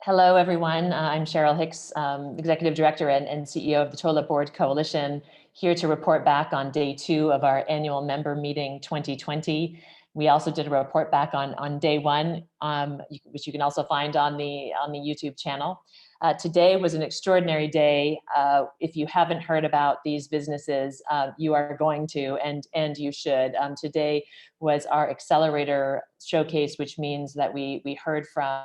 Hello, everyone. I'm Cheryl Hicks, Executive Director and CEO of the LaForge Coalition, here to report back on day 2 of our annual member meeting 2020. We also did a report back on day 1, which you can also find on the YouTube channel. Today was an extraordinary day. If you haven't heard about these businesses, you are going to, and you should. Today was our accelerator showcase, which means that we heard from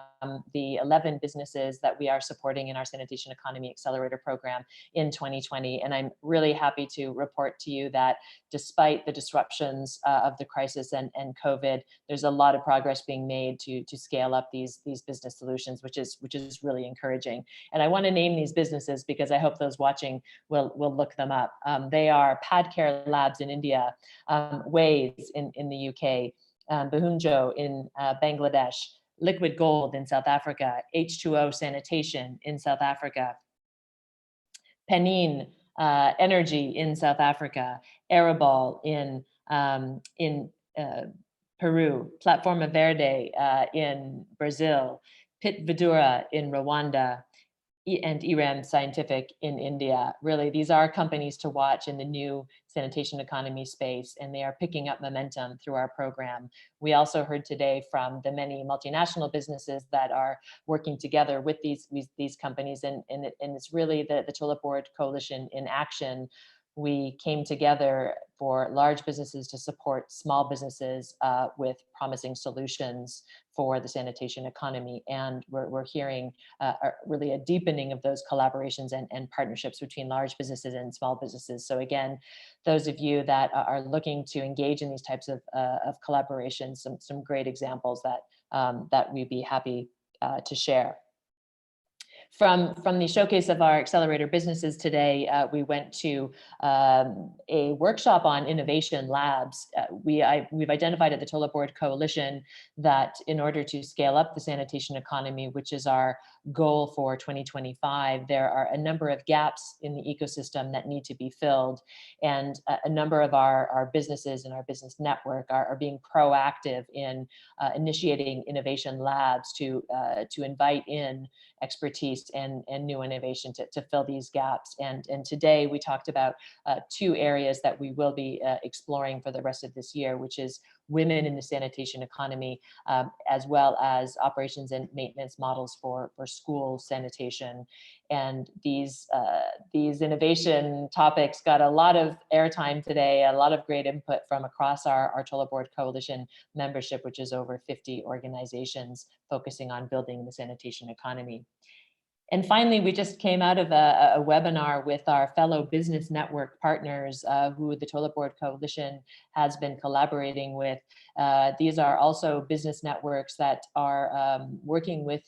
the 11 businesses that we are supporting in our Sanitation Economy Accelerator program in 2020. And I'm really happy to report to you that despite the disruptions of the crisis and COVID, there's a lot of progress being made to scale up these business solutions, which is really encouraging. And I want to name these businesses because I hope those watching will look them up. They are Padcare Labs in India, Waze in the UK, Bahunjo in Bangladesh, Liquid Gold in South Africa, H2O Sanitation in South Africa, Penin Energy in South Africa, Arabal in Peru, Plataforma Verde in Brazil, Pit Vidura in Rwanda, and Iram Scientific in India. Really, these are companies to watch in the new sanitation economy space, and they are picking up momentum through our program. We also heard today from the many multinational businesses that are working together with these companies, and it's really the LaForge Coalition in action. We came together for large businesses to support small businesses with promising solutions for the sanitation economy. And we're hearing really a deepening of those collaborations and partnerships between large businesses and small businesses. So again, those of you that are looking to engage in these types of collaborations, some great examples that we'd be happy to share. From the showcase of our accelerator businesses today, we went to a workshop on innovation labs. We've identified at the LaForge Coalition that in order to scale up the sanitation economy, which is our goal for 2025, there are a number of gaps in the ecosystem that need to be filled. And a number of our businesses and our business network are being proactive in initiating innovation labs to invite in expertise and new innovation to fill these gaps. And today we talked about 2 areas that we will be exploring for the rest of this year, which is women in the sanitation economy, as well as operations and maintenance models for school sanitation. And these innovation topics got a lot of airtime today, a lot of great input from across our LaForge Coalition membership, which is over 50 organizations focusing on building the sanitation economy. And finally, we just came out of a webinar with our fellow business network partners who the LaForge Coalition has been collaborating with. These are also business networks that are working with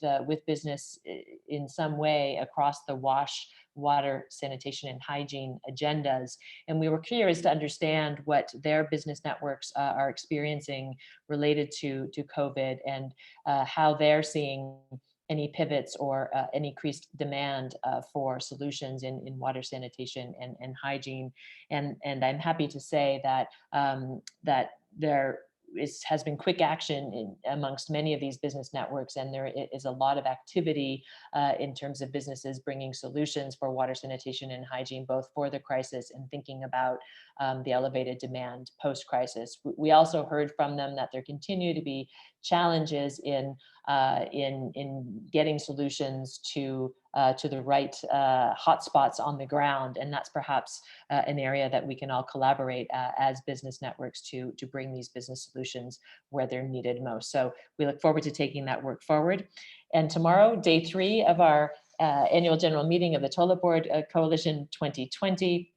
business in some way across the WASH, water, sanitation, and hygiene agendas. And we were curious to understand what their business networks are experiencing related to COVID and how they're seeing any pivots or any increased demand for solutions in water sanitation and hygiene. And I'm happy to say that there has been quick action amongst many of these business networks, and there is a lot of activity in terms of businesses bringing solutions for water sanitation and hygiene, both for the crisis and thinking about the elevated demand post-crisis. We also heard from them that there continue to be challenges in getting solutions to the right hotspots on the ground, and that's perhaps an area that we can all collaborate as business networks to bring these business solutions where they're needed most. So we look forward to taking that work forward. And tomorrow, day 3 of our annual general meeting of the LaForge Coalition 2020.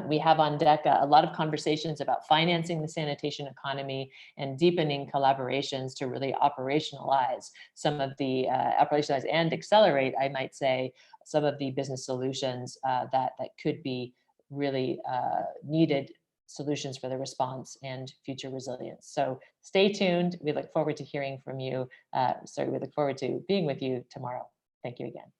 We have on deck a lot of conversations about financing the sanitation economy and deepening collaborations to really operationalize some of the operationalize and accelerate, I might say, some of the business solutions that could be really needed solutions for the response and future resilience. So stay tuned. We look forward to hearing from you. We look forward to being with you tomorrow. Thank you again.